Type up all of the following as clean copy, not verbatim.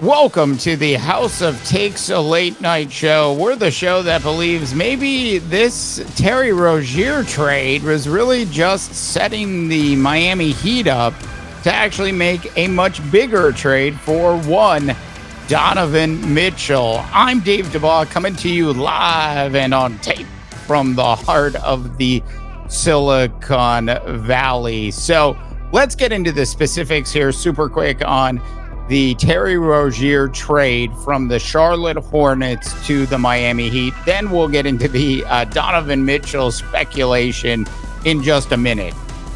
Welcome to the House of Takes, a late night show. We're the show that believes maybe this Terry Rozier trade was really just setting the Miami Heat up to actually make a much bigger trade for one Donovan Mitchell. I'm Dave DeBaugh coming to you live and on tape from the heart of the Silicon Valley. So let's get into the specifics here super quick on the Terry Rozier trade from the Charlotte Hornets to the Miami Heat. Then we'll get into the Donovan Mitchell speculation in just a minute.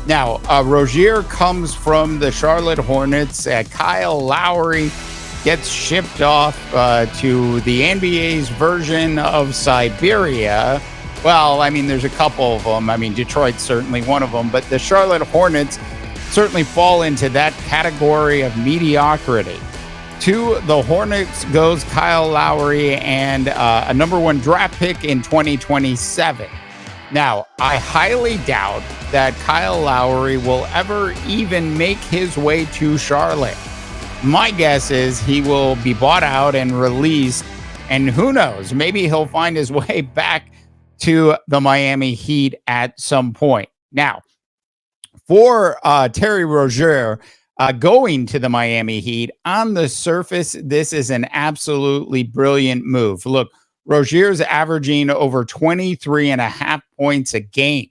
Now, Rozier comes from the Charlotte Hornets. Kyle Lowry gets shipped off to the NBA's version of Siberia. Well, I mean, there's a couple of them. I mean, Detroit's certainly one of them, but the Charlotte Hornets certainly fall into that category of mediocrity. To the Hornets goes Kyle Lowry and a number one draft pick in 2027. Now, I highly doubt that Kyle Lowry will ever even make his way to Charlotte. My guess is he will be bought out and released, and who knows, maybe he'll find his way back to the Miami Heat at some point. Now, for Terry Rozier going to the Miami Heat, on the surface, this is an absolutely brilliant move. Look, Rozier's averaging over 23 and a half points a game.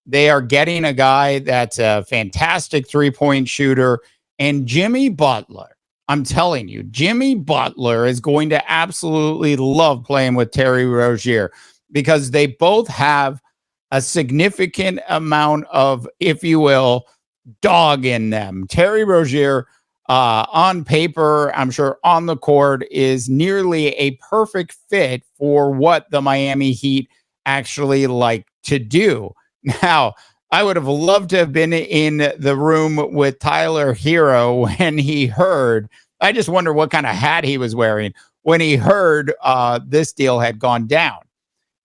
They are getting a guy that's a fantastic three-point shooter. And Jimmy Butler, I'm telling you, Jimmy Butler is going to absolutely love playing with Terry Rozier because they both have a significant amount of, if you will, dog in them. Terry Rozier, on paper, I'm sure on the court, is nearly a perfect fit for what the Miami Heat actually like to do. Now, I would have loved to have been in the room with Tyler Hero when he heard, I just wonder what kind of hat he was wearing when he heard this deal had gone down.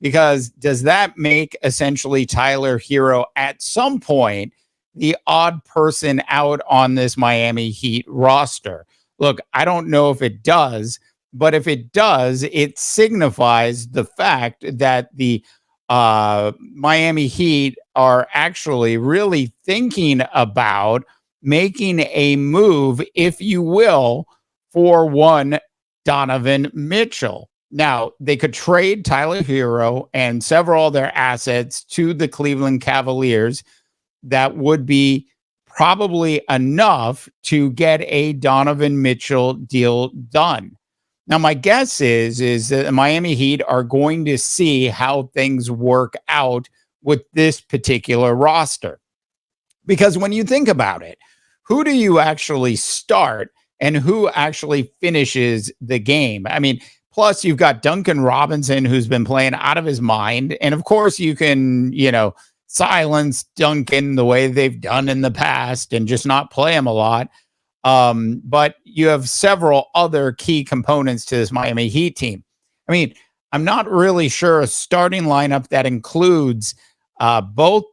Because does that make essentially Tyler Hero at some point the odd person out on this Miami Heat roster? Look, I don't know if it does, but if it does, it signifies the fact that the Miami Heat are actually really thinking about making a move, if you will, for one Donovan Mitchell. Now, they could trade Tyler Hero and several of their assets to the Cleveland Cavaliers. That would be probably enough to get a Donovan Mitchell deal done. Now, my guess is that the Miami Heat are going to see how things work out with this particular roster. Because when you think about it, who do you actually start and who actually finishes the game? I mean, plus, you've got Duncan Robinson, who's been playing out of his mind. And of course, you can, silence Duncan the way they've done in the past and just not play him a lot. But you have several other key components to this Miami Heat team. I mean, I'm not really sure a starting lineup that includes both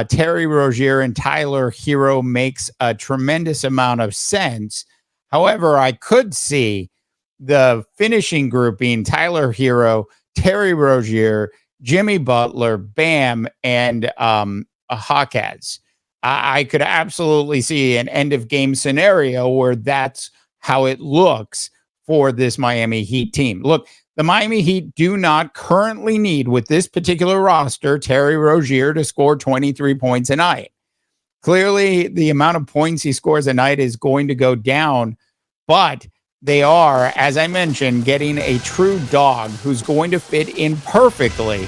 Terry Rozier and Tyler Hero makes a tremendous amount of sense. However, I could see the finishing group being Tyler Hero, Terry Rozier, Jimmy Butler, Bam, and Hawkins. I could absolutely see an end of game scenario where that's how it looks for this Miami Heat team. Look, the Miami Heat do not currently need, with this particular roster, Terry Rozier to score 23 points a night. Clearly, the amount of points he scores a night is going to go down, but they are, as I mentioned, getting a true dog who's going to fit in perfectly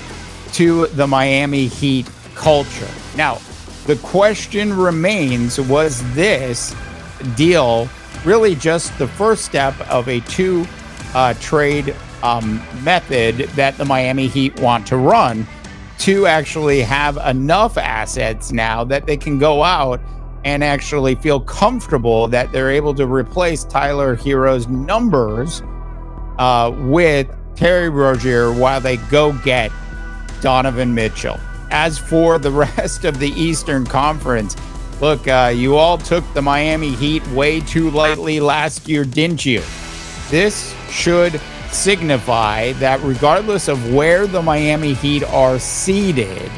to the Miami Heat culture. Now, the question remains, was this deal really just the first step of a two-trade method that the Miami Heat want to run to actually have enough assets now that they can go out and actually feel comfortable that they're able to replace Tyler Hero's numbers with Terry Rozier while they go get Donovan Mitchell. As for the rest of the Eastern Conference, look, you all took the Miami Heat way too lightly last year, didn't you? This should signify that regardless of where the Miami Heat are seated,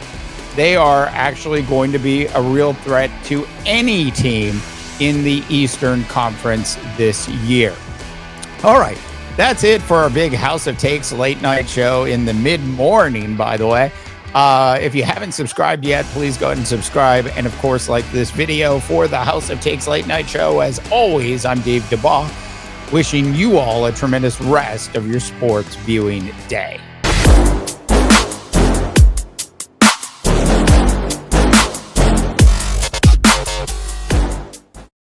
they are actually going to be a real threat to any team in the Eastern Conference this year. All right, that's it for our big House of Takes late night show in the mid-morning, by the way. If you haven't subscribed yet, please go ahead and subscribe. And of course, like this video for the House of Takes late night show. As always, I'm Dave DeBaugh, wishing you all a tremendous rest of your sports viewing day.